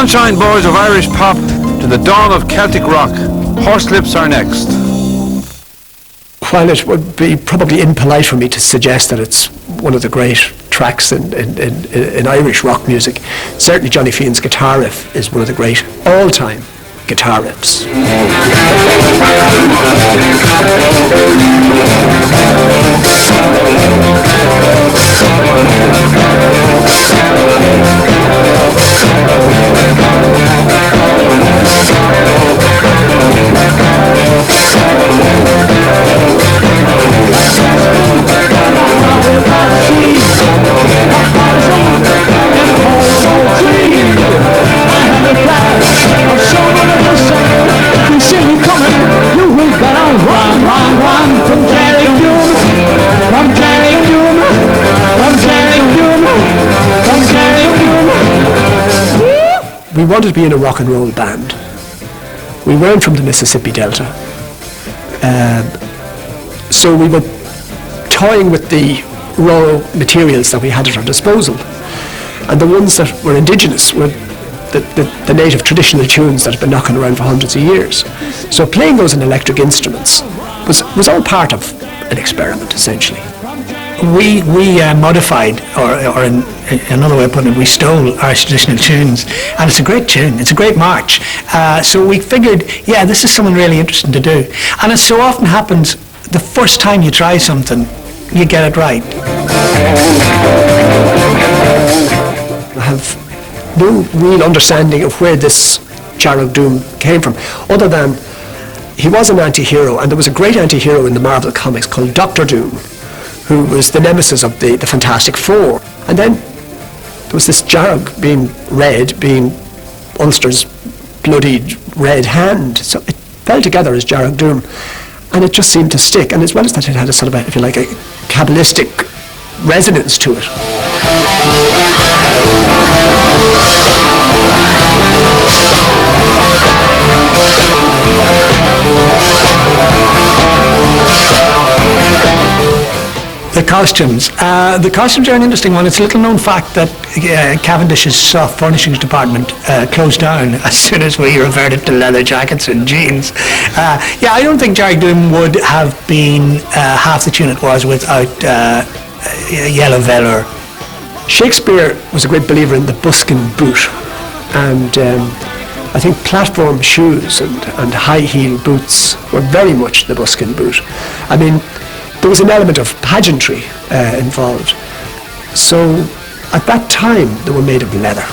Sunshine Boys of Irish pop to the dawn of Celtic rock. Horslips are next. While it would be probably impolite for me to suggest that it's one of the great tracks in Irish rock music, certainly Johnny Fionn's guitar riff is one of the great all-time guitar riffs. We wanted to be in a rock and roll band. We weren't from the Mississippi Delta. So we were toying with the raw materials that we had at our disposal. And the ones that were indigenous were the native traditional tunes that had been knocking around for hundreds of years. So playing those in electric instruments was all part of an experiment, essentially. We modified, or in another way of putting it, we stole our traditional tunes, and it's a great tune, it's a great march. So we figured, yeah, this is something really interesting to do. And as so often happens, the first time you try something, you get it right. I have no real understanding of where this Dearg Doom came from, other than he was an anti-hero, and there was a great anti-hero in the Marvel comics called Dr. Doom, who was the nemesis of the Fantastic Four. And then there was this Dearg being red, being Ulster's bloodied red hand. So it fell together as Dearg Doom, and it just seemed to stick. And as well as that, it had a sort of, if you like, a Kabbalistic resonance to it. The costumes. The costumes are an interesting one. It's a little known fact that Cavendish's soft furnishings department closed down as soon as we reverted to leather jackets and jeans. I don't think Dearg Doom would have been half the tune it was without yellow velour. Shakespeare was a great believer in the buskin boot, and I think platform shoes and high heel boots were very much the buskin boot. I mean, there was an element of pageantry involved. So at that time they were made of leather.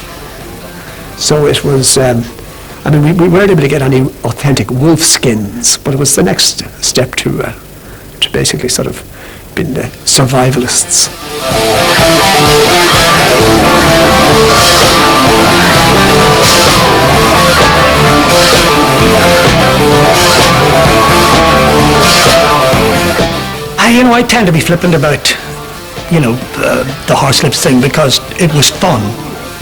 So it was, we weren't able to get any authentic wolf skins, but it was the next step to basically sort of being the survivalists. I tend to be flippant about, the Horslips thing because it was fun.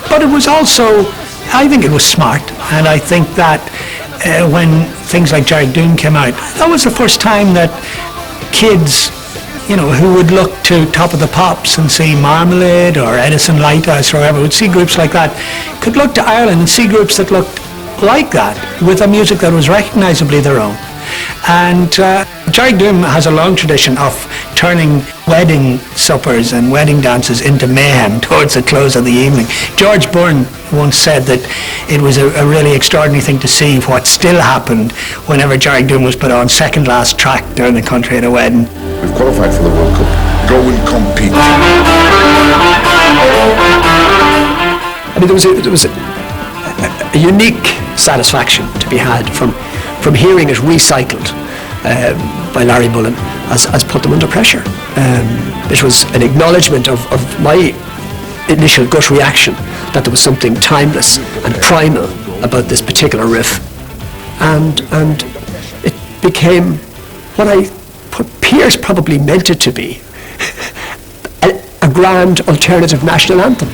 But it was also, I think it was smart. And I think that when things like Dearg Doom came out, that was the first time that kids, who would look to Top of the Pops and see Marmalade or Edison Lighthouse or whoever, would see groups like that, could look to Ireland and see groups that looked like that with a music that was recognisably their own. And Dearg Doom has a long tradition of turning wedding suppers and wedding dances into mayhem towards the close of the evening. George Byrne once said that it was a really extraordinary thing to see what still happened whenever Dearg Doom was put on second last track during the country at a wedding. We've qualified for the World Cup. Go and compete. I mean, there was a unique satisfaction to be had from hearing it recycled by Larry Mullen as Put Them Under Pressure. It was an acknowledgement of my initial gut reaction that there was something timeless and primal about this particular riff, and it became what Piers probably meant it to be, a grand alternative national anthem.